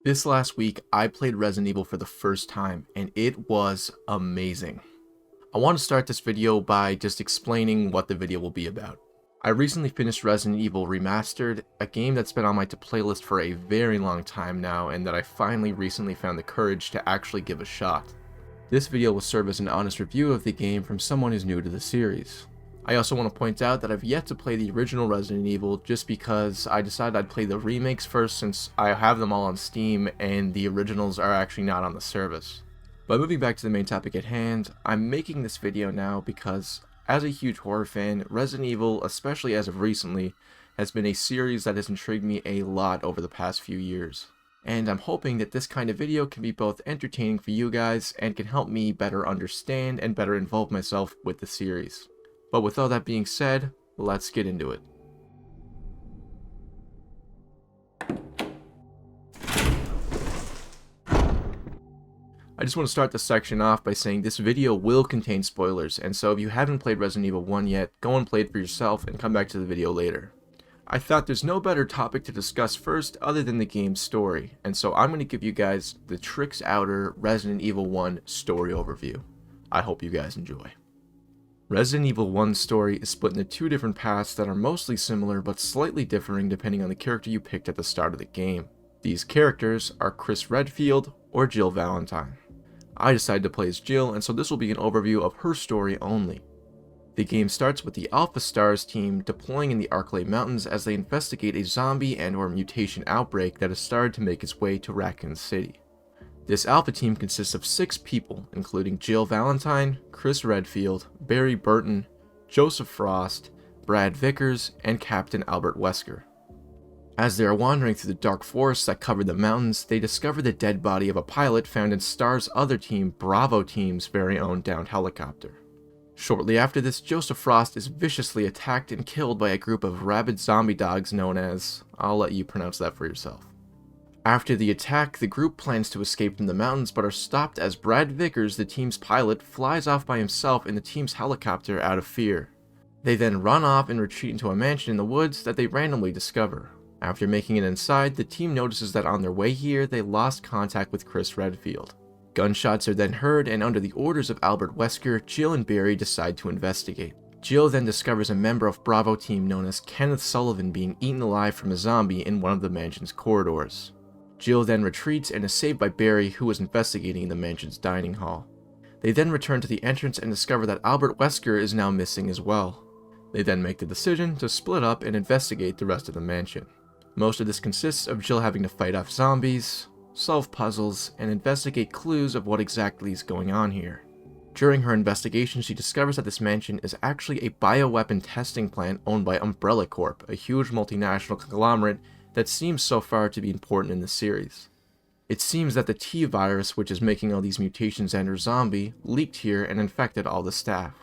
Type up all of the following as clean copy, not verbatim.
This last week, I played Resident Evil for the first time, and it was amazing. I want to start this video by just explaining what the video will be about. I recently finished Resident Evil Remastered, a game that's been on my to-play list for a very long time now, and that I finally recently found the courage to actually give a shot. This video will serve as an honest review of the game from someone who's new to the series. I also want to point out that I've yet to play the original Resident Evil just because I decided I'd play the remakes first since I have them all on Steam and the originals are actually not on the service. But moving back to the main topic at hand, I'm making this video now because as a huge horror fan, Resident Evil, especially as of recently, has been a series that has intrigued me a lot over the past few years. And I'm hoping that this kind of video can be both entertaining for you guys and can help me better understand and better involve myself with the series. But with all that being said, let's get into it. I just want to start this section off by saying this video will contain spoilers, and so if you haven't played Resident Evil 1 yet, go and play it for yourself and come back to the video later. I thought there's no better topic to discuss first other than the game's story, and so I'm going to give you guys the Trix Outer Resident Evil 1 story overview. I hope you guys enjoy. Resident Evil 1's story is split into two different paths that are mostly similar but slightly differing depending on the character you picked at the start of the game. These characters are Chris Redfield or Jill Valentine. I decided to play as Jill, and so this will be an overview of her story only. The game starts with the Alpha Stars team deploying in the Arklay Mountains as they investigate a zombie and/or mutation outbreak that has started to make its way to Raccoon City. This Alpha team consists of 6 people, including Jill Valentine, Chris Redfield, Barry Burton, Joseph Frost, Brad Vickers, and Captain Albert Wesker. As they are wandering through the dark forests that cover the mountains, they discover the dead body of a pilot found in STAR's other team, Bravo Team's very own downed helicopter. Shortly after this, Joseph Frost is viciously attacked and killed by a group of rabid zombie dogs known as... I'll let you pronounce that for yourself. After the attack, the group plans to escape from the mountains but are stopped as Brad Vickers, the team's pilot, flies off by himself in the team's helicopter out of fear. They then run off and retreat into a mansion in the woods that they randomly discover. After making it inside, the team notices that on their way here, they lost contact with Chris Redfield. Gunshots are then heard, and under the orders of Albert Wesker, Jill and Barry decide to investigate. Jill then discovers a member of Bravo team known as Kenneth Sullivan being eaten alive from a zombie in one of the mansion's corridors. Jill then retreats and is saved by Barry, who was investigating in the mansion's dining hall. They then return to the entrance and discover that Albert Wesker is now missing as well. They then make the decision to split up and investigate the rest of the mansion. Most of this consists of Jill having to fight off zombies, solve puzzles, and investigate clues of what exactly is going on here. During her investigation, she discovers that this mansion is actually a bioweapon testing plant owned by Umbrella Corp, a huge multinational conglomerate that seems so far to be important in the series. It seems that the T-virus, which is making all these mutations enter zombie, leaked here and infected all the staff.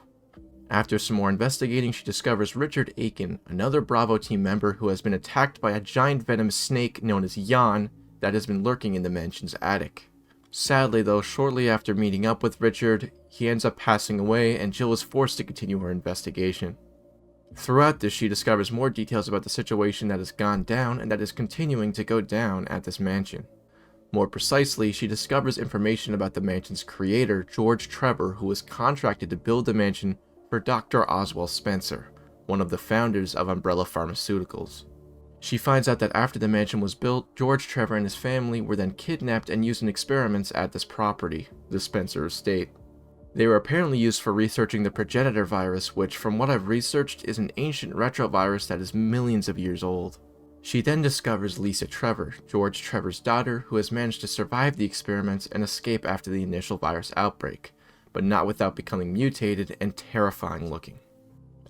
After some more investigating, she discovers Richard Aiken, another Bravo team member who has been attacked by a giant venomous snake known as Jan that has been lurking in the mansion's attic. Sadly though, shortly after meeting up with Richard, he ends up passing away and Jill is forced to continue her investigation. Throughout this, she discovers more details about the situation that has gone down and that is continuing to go down at this mansion. More precisely, she discovers information about the mansion's creator, George Trevor, who was contracted to build the mansion for Dr. Oswald Spencer, one of the founders of Umbrella Pharmaceuticals. She finds out that after the mansion was built, George Trevor and his family were then kidnapped and used in experiments at this property, the Spencer estate. They were apparently used for researching the progenitor virus, which, from what I've researched, is an ancient retrovirus that is millions of years old. She then discovers Lisa Trevor, George Trevor's daughter, who has managed to survive the experiments and escape after the initial virus outbreak, but not without becoming mutated and terrifying looking.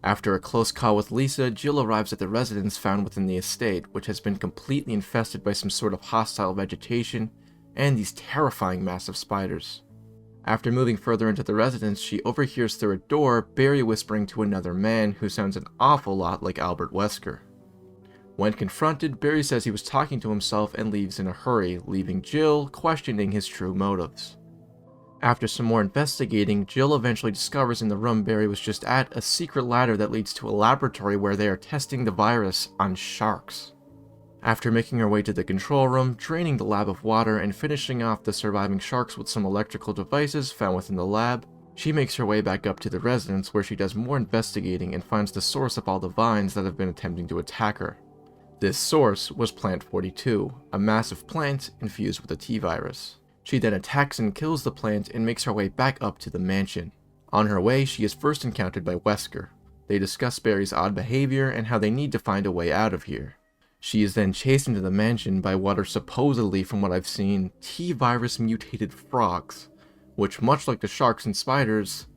After a close call with Lisa, Jill arrives at the residence found within the estate, which has been completely infested by some sort of hostile vegetation and these terrifying massive spiders. After moving further into the residence, she overhears through a door Barry whispering to another man who sounds an awful lot like Albert Wesker. When confronted, Barry says he was talking to himself and leaves in a hurry, leaving Jill questioning his true motives. After some more investigating, Jill eventually discovers in the room Barry was just at a secret ladder that leads to a laboratory where they are testing the virus on sharks. After making her way to the control room, draining the lab of water, and finishing off the surviving sharks with some electrical devices found within the lab, she makes her way back up to the residence where she does more investigating and finds the source of all the vines that have been attempting to attack her. This source was Plant 42, a massive plant infused with a T-virus. She then attacks and kills the plant and makes her way back up to the mansion. On her way, she is first encountered by Wesker. They discuss Barry's odd behavior and how they need to find a way out of here. She is then chased into the mansion by what are supposedly, from what I've seen, T-virus mutated frogs, which, much like the sharks and spiders,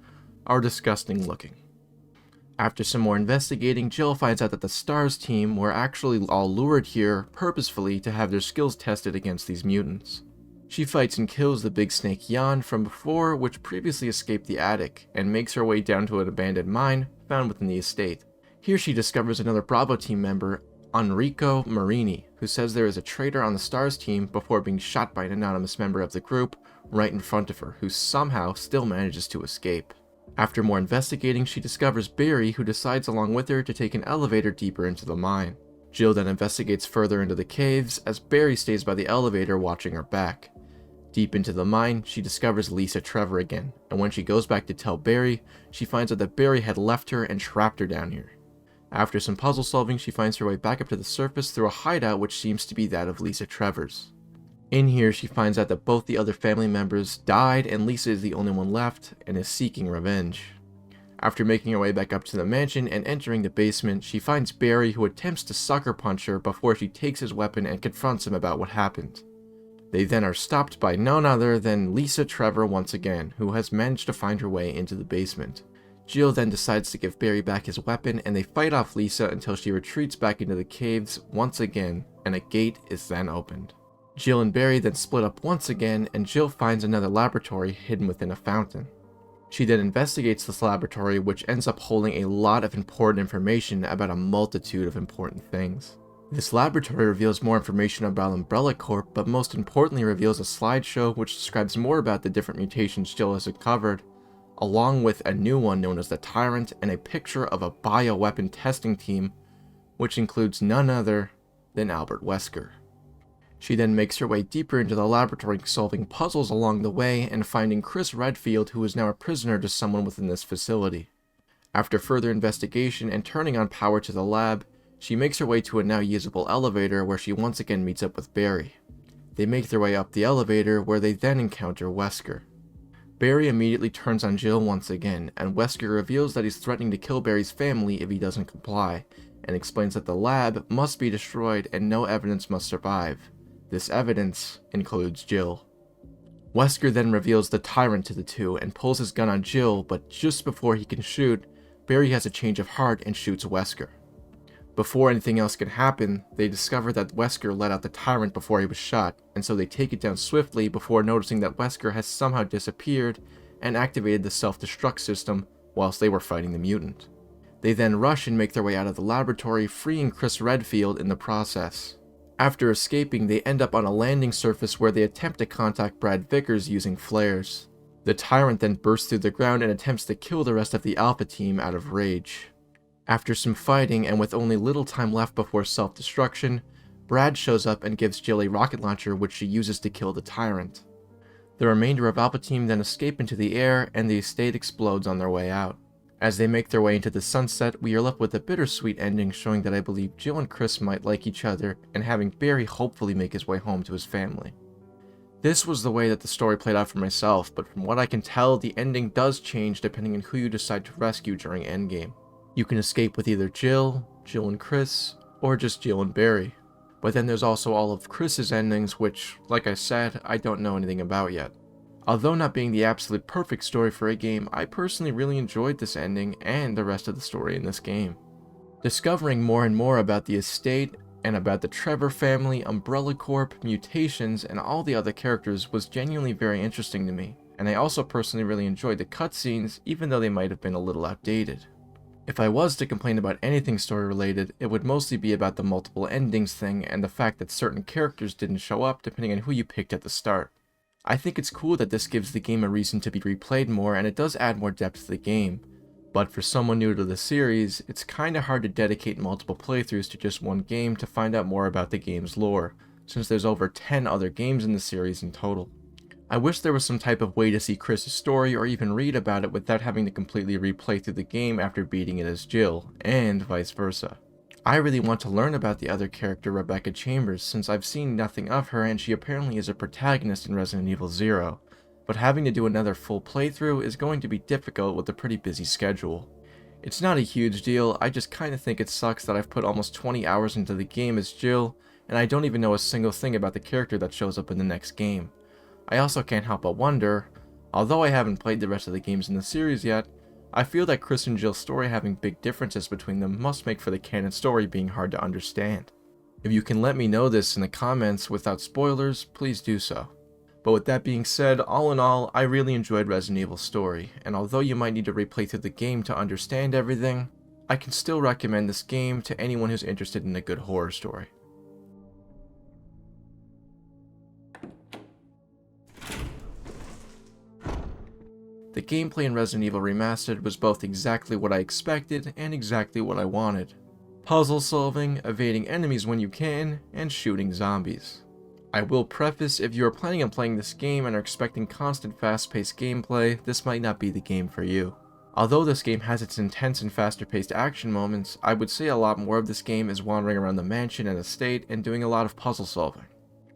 are disgusting looking. After some more investigating, Jill finds out that the STARS team were actually all lured here purposefully to have their skills tested against these mutants. She fights and kills the big snake Jan from before, which previously escaped the attic, and makes her way down to an abandoned mine found within the estate. Here she discovers another Bravo team member, Enrico Marini, who says there is a traitor on the STARS team before being shot by an anonymous member of the group right in front of her, who somehow still manages to escape. After more investigating, she discovers Barry, who decides along with her to take an elevator deeper into the mine. Jill then investigates further into the caves, as Barry stays by the elevator watching her back. Deep into the mine, she discovers Lisa Trevor again, and when she goes back to tell Barry, she finds out that Barry had left her and trapped her down here. After some puzzle solving, she finds her way back up to the surface through a hideout which seems to be that of Lisa Trevor's. In here, she finds out that both the other family members died and Lisa is the only one left and is seeking revenge. After making her way back up to the mansion and entering the basement, she finds Barry, who attempts to sucker punch her before she takes his weapon and confronts him about what happened. They then are stopped by none other than Lisa Trevor once again, who has managed to find her way into the basement. Jill then decides to give Barry back his weapon, and they fight off Lisa until she retreats back into the caves once again, and a gate is then opened. Jill and Barry then split up once again, and Jill finds another laboratory hidden within a fountain. She then investigates this laboratory, which ends up holding a lot of important information about a multitude of important things. This laboratory reveals more information about Umbrella Corp, but most importantly reveals a slideshow which describes more about the different mutations Jill has uncovered, along with a new one known as the Tyrant and a picture of a bioweapon testing team, which includes none other than Albert Wesker. She then makes her way deeper into the laboratory, solving puzzles along the way and finding Chris Redfield, who is now a prisoner to someone within this facility. After further investigation and turning on power to the lab, she makes her way to a now usable elevator where she once again meets up with Barry. They make their way up the elevator where they then encounter Wesker. Barry immediately turns on Jill once again, and Wesker reveals that he's threatening to kill Barry's family if he doesn't comply, and explains that the lab must be destroyed and no evidence must survive. This evidence includes Jill. Wesker then reveals the Tyrant to the two and pulls his gun on Jill, but just before he can shoot, Barry has a change of heart and shoots Wesker. Before anything else can happen, they discover that Wesker let out the Tyrant before he was shot, and so they take it down swiftly before noticing that Wesker has somehow disappeared and activated the self-destruct system whilst they were fighting the mutant. They then rush and make their way out of the laboratory, freeing Chris Redfield in the process. After escaping, they end up on a landing surface where they attempt to contact Brad Vickers using flares. The Tyrant then bursts through the ground and attempts to kill the rest of the Alpha team out of rage. After some fighting, and with only little time left before self-destruction, Brad shows up and gives Jill a rocket launcher which she uses to kill the Tyrant. The remainder of Alpha Team then escape into the air, and the estate explodes on their way out. As they make their way into the sunset, we are left with a bittersweet ending showing that I believe Jill and Chris might like each other, and having Barry hopefully make his way home to his family. This was the way that the story played out for myself, but from what I can tell, the ending does change depending on who you decide to rescue during Endgame. You can escape with either Jill and Chris, or just Jill and Barry. But then there's also all of Chris's endings, which, like I said, I don't know anything about yet. Although not being the absolute perfect story for a game, I personally really enjoyed this ending and the rest of the story in this game. Discovering more and more about the estate, and about the Trevor family, Umbrella Corp, mutations, and all the other characters was genuinely very interesting to me, and I also personally really enjoyed the cutscenes, even though they might have been a little outdated. If I was to complain about anything story related, it would mostly be about the multiple endings thing and the fact that certain characters didn't show up depending on who you picked at the start. I think it's cool that this gives the game a reason to be replayed more, and it does add more depth to the game, But for someone new to the series, it's kinda hard to dedicate multiple playthroughs to just one game to find out more about the game's lore, since there's over 10 other games in the series in total. I wish there was some type of way to see Chris's story or even read about it without having to completely replay through the game after beating it as Jill, and vice versa. I really want to learn about the other character, Rebecca Chambers, since I've seen nothing of her and she apparently is a protagonist in Resident Evil 0, but having to do another full playthrough is going to be difficult with a pretty busy schedule. It's not a huge deal, I just kinda think it sucks that I've put almost 20 hours into the game as Jill, and I don't even know a single thing about the character that shows up in the next game. I also can't help but wonder, although I haven't played the rest of the games in the series yet, I feel that Chris and Jill's story having big differences between them must make for the canon story being hard to understand. If you can let me know this in the comments without spoilers, please do so. But with that being said, all in all, I really enjoyed Resident Evil's story, and although you might need to replay through the game to understand everything, I can still recommend this game to anyone who's interested in a good horror story. The gameplay in Resident Evil Remastered was both exactly what I expected and exactly what I wanted. Puzzle solving, evading enemies when you can, and shooting zombies. I will preface, if you are planning on playing this game and are expecting constant fast-paced gameplay, this might not be the game for you. Although this game has its intense and faster-paced action moments, I would say a lot more of this game is wandering around the mansion and estate and doing a lot of puzzle solving.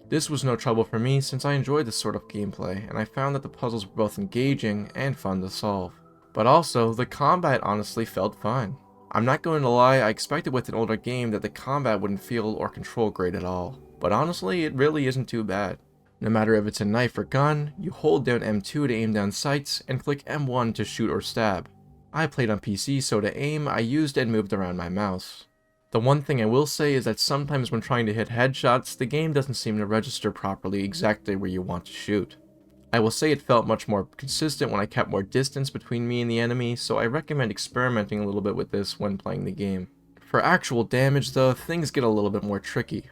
This was no trouble for me since I enjoyed this sort of gameplay, and I found that the puzzles were both engaging and fun to solve. But also, the combat honestly felt fine. I'm not going to lie, I expected with an older game that the combat wouldn't feel or control great at all. But honestly, it really isn't too bad. No matter if it's a knife or gun, you hold down M2 to aim down sights, and click M1 to shoot or stab. I played on PC, so to aim, I used and moved around my mouse. The one thing I will say is that sometimes when trying to hit headshots, the game doesn't seem to register properly exactly where you want to shoot. I will say it felt much more consistent when I kept more distance between me and the enemy, so I recommend experimenting a little bit with this when playing the game. For actual damage though, things get a little bit more tricky.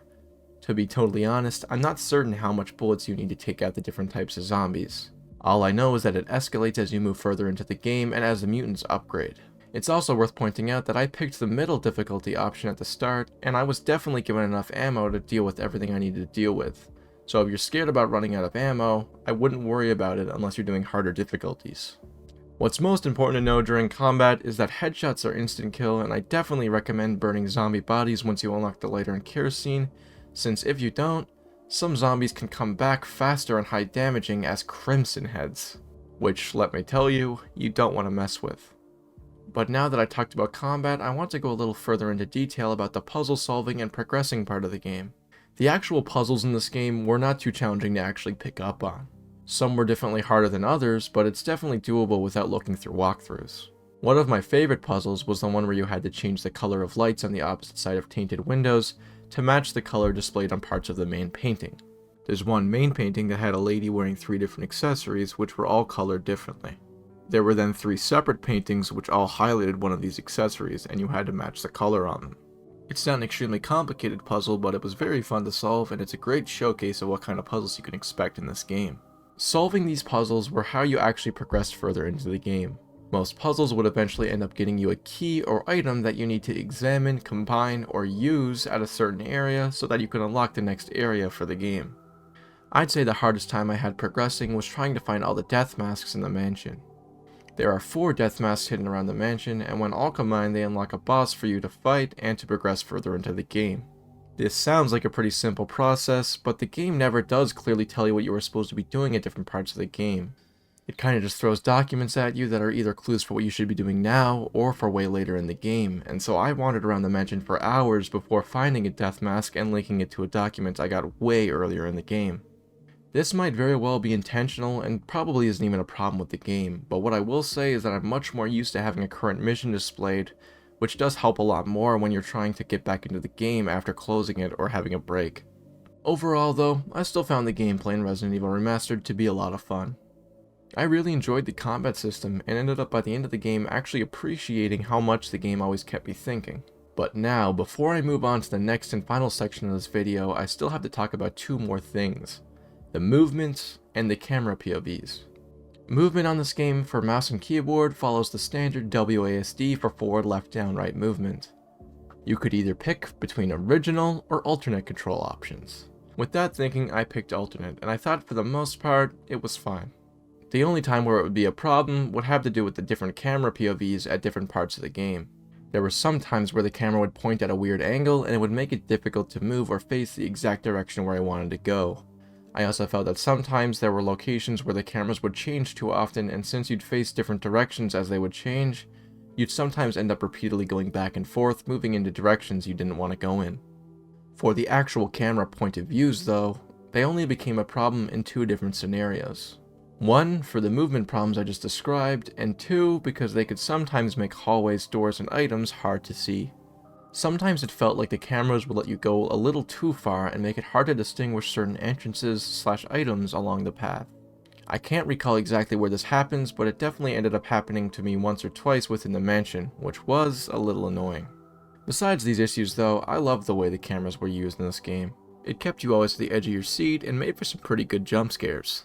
To be totally honest, I'm not certain how much bullets you need to take out the different types of zombies. All I know is that it escalates as you move further into the game and as the mutants upgrade. It's also worth pointing out that I picked the middle difficulty option at the start, and I was definitely given enough ammo to deal with everything I needed to deal with. So if you're scared about running out of ammo, I wouldn't worry about it unless you're doing harder difficulties. What's most important to know during combat is that headshots are instant kill, and I definitely recommend burning zombie bodies once you unlock the lighter and kerosene, since if you don't, some zombies can come back faster and high damaging as crimson heads, which, let me tell you, you don't want to mess with. But now that I talked about combat, I want to go a little further into detail about the puzzle solving and progressing part of the game. The actual puzzles in this game were not too challenging to actually pick up on. Some were definitely harder than others, but it's definitely doable without looking through walkthroughs. One of my favorite puzzles was the one where you had to change the color of lights on the opposite side of tainted windows to match the color displayed on parts of the main painting. There's one main painting that had a lady wearing 3 different accessories which were all colored differently. There were then 3 separate paintings which all highlighted one of these accessories, and you had to match the color on them. It's not an extremely complicated puzzle, but it was very fun to solve, and it's a great showcase of what kind of puzzles you can expect in this game. Solving these puzzles were how you actually progressed further into the game. Most puzzles would eventually end up getting you a key or item that you need to examine, combine, or use at a certain area so that you can unlock the next area for the game. I'd say the hardest time I had progressing was trying to find all the death masks in the mansion. There are 4 death masks hidden around the mansion, and when all combined they unlock a boss for you to fight and to progress further into the game. This sounds like a pretty simple process, but the game never does clearly tell you what you are supposed to be doing at different parts of the game. It kinda just throws documents at you that are either clues for what you should be doing now, or for way later in the game, and so I wandered around the mansion for hours before finding a death mask and linking it to a document I got way earlier in the game. This might very well be intentional and probably isn't even a problem with the game, but what I will say is that I'm much more used to having a current mission displayed, which does help a lot more when you're trying to get back into the game after closing it or having a break. Overall though, I still found the gameplay in Resident Evil Remastered to be a lot of fun. I really enjoyed the combat system and ended up by the end of the game actually appreciating how much the game always kept me thinking. But now, before I move on to the next and final section of this video, I still have to talk about 2 more things. The movements and the camera POVs. Movement on this game for mouse and keyboard follows the standard WASD for forward, left, down, right movement. You could either pick between original or alternate control options. With that thinking, I picked alternate, and I thought for the most part, it was fine. The only time where it would be a problem would have to do with the different camera POVs at different parts of the game. There were some times where the camera would point at a weird angle and it would make it difficult to move or face the exact direction where I wanted to go. I also felt that sometimes there were locations where the cameras would change too often, and since you'd face different directions as they would change, you'd sometimes end up repeatedly going back and forth, moving into directions you didn't want to go in. For the actual camera point of views though, they only became a problem in two different scenarios. One, for the movement problems I just described, and two, because they could sometimes make hallways, doors, and items hard to see. Sometimes it felt like the cameras would let you go a little too far and make it hard to distinguish certain entrances/items along the path. I can't recall exactly where this happens, but it definitely ended up happening to me once or twice within the mansion, which was a little annoying. Besides these issues though, I loved the way the cameras were used in this game. It kept you always at the edge of your seat and made for some pretty good jump scares.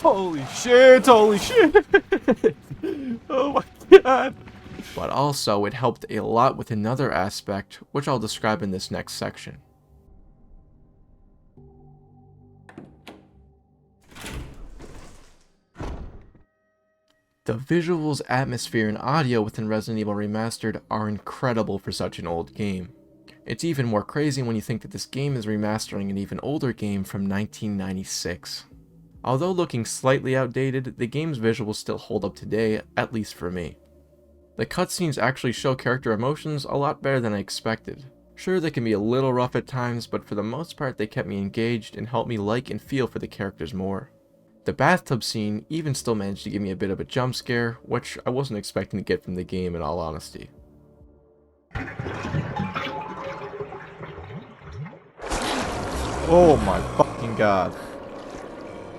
Holy shit, holy shit! Oh my god! But also, it helped a lot with another aspect, which I'll describe in this next section. The visuals, atmosphere, and audio within Resident Evil Remastered are incredible for such an old game. It's even more crazy when you think that this game is remastering an even older game from 1996. Although looking slightly outdated, the game's visuals still hold up today, at least for me. The cutscenes actually show character emotions a lot better than I expected. Sure, they can be a little rough at times, but for the most part they kept me engaged and helped me like and feel for the characters more. The bathtub scene even still managed to give me a bit of a jump scare, which I wasn't expecting to get from the game in all honesty. Oh my fucking god.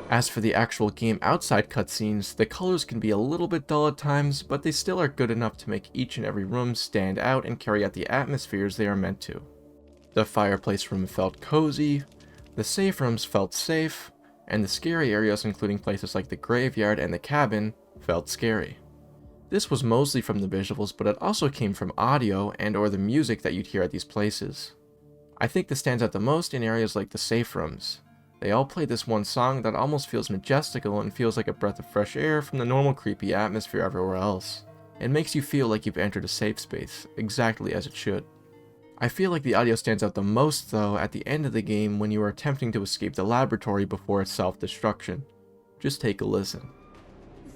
As for the actual game outside cutscenes, the colors can be a little bit dull at times, but they still are good enough to make each and every room stand out and carry out the atmospheres they are meant to. The fireplace room felt cozy, the safe rooms felt safe, and the scary areas, including places like the graveyard and the cabin, felt scary. This was mostly from the visuals, but it also came from audio and or the music that you'd hear at these places. I think this stands out the most in areas like the safe rooms. They all play this one song that almost feels majestical and feels like a breath of fresh air from the normal creepy atmosphere everywhere else. It makes you feel like you've entered a safe space, exactly as it should. I feel like the audio stands out the most though at the end of the game when you are attempting to escape the laboratory before its self-destruction. Just take a listen.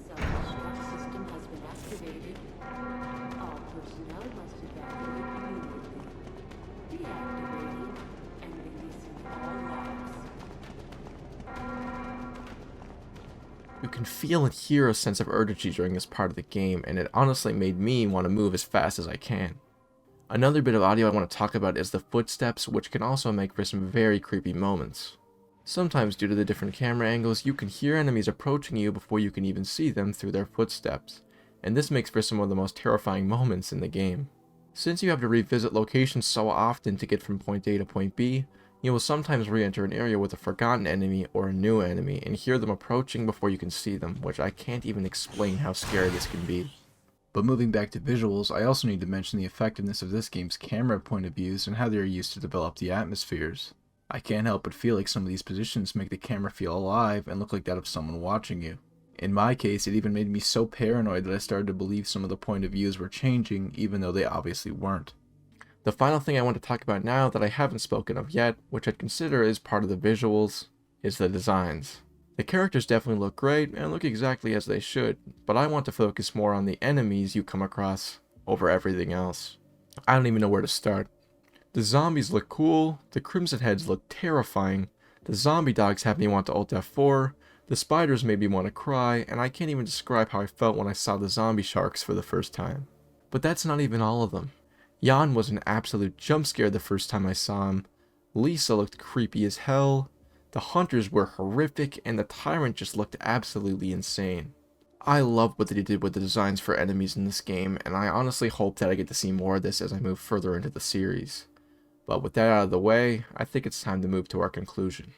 The self-destruct system has been activated. All personnel must evacuate immediately. Deactivating and releasing all logs. You can feel and hear a sense of urgency during this part of the game, and it honestly made me want to move as fast as I can. Another bit of audio I want to talk about is the footsteps, which can also make for some very creepy moments. Sometimes due to the different camera angles, you can hear enemies approaching you before you can even see them through their footsteps, and this makes for some of the most terrifying moments in the game. Since you have to revisit locations so often to get from point A to point B, you will sometimes re-enter an area with a forgotten enemy or a new enemy and hear them approaching before you can see them, which I can't even explain how scary this can be. But moving back to visuals, I also need to mention the effectiveness of this game's camera point of views and how they are used to develop the atmospheres. I can't help but feel like some of these positions make the camera feel alive and look like that of someone watching you. In my case, it even made me so paranoid that I started to believe some of the point of views were changing, even though they obviously weren't. The final thing I want to talk about now that I haven't spoken of yet, which I'd consider is part of the visuals, is the designs. The characters definitely look great and look exactly as they should, but I want to focus more on the enemies you come across over everything else. I don't even know where to start. The zombies look cool, the Crimson Heads look terrifying, the zombie dogs have me want to Alt F4, the spiders made me want to cry, and I can't even describe how I felt when I saw the zombie sharks for the first time. But that's not even all of them. Jan was an absolute jump scare the first time I saw him, Lisa looked creepy as hell, the hunters were horrific, and the tyrant just looked absolutely insane. I love what they did with the designs for enemies in this game, and I honestly hope that I get to see more of this as I move further into the series. But with that out of the way, I think it's time to move to our conclusion.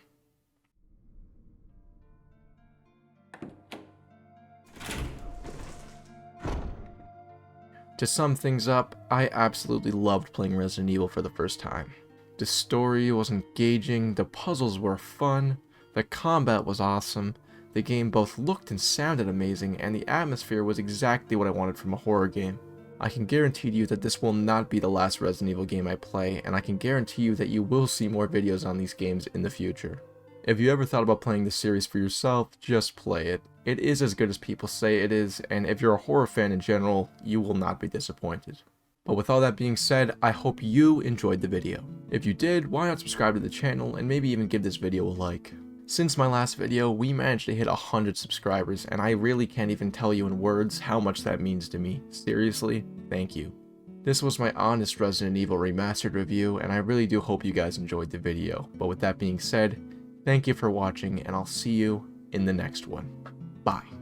To sum things up, I absolutely loved playing Resident Evil for the first time. The story was engaging, the puzzles were fun, the combat was awesome, the game both looked and sounded amazing, and the atmosphere was exactly what I wanted from a horror game. I can guarantee you that this will not be the last Resident Evil game I play, and I can guarantee you that you will see more videos on these games in the future. If you ever thought about playing this series for yourself, just play it. It is as good as people say it is, and if you're a horror fan in general, you will not be disappointed. But with all that being said, I hope you enjoyed the video. If you did, why not subscribe to the channel and maybe even give this video a like. Since my last video, we managed to hit 100 subscribers, and I really can't even tell you in words how much that means to me. Seriously, thank you. This was my honest Resident Evil Remastered review, and I really do hope you guys enjoyed the video. But with that being said, thank you for watching, and I'll see you in the next one. Bye.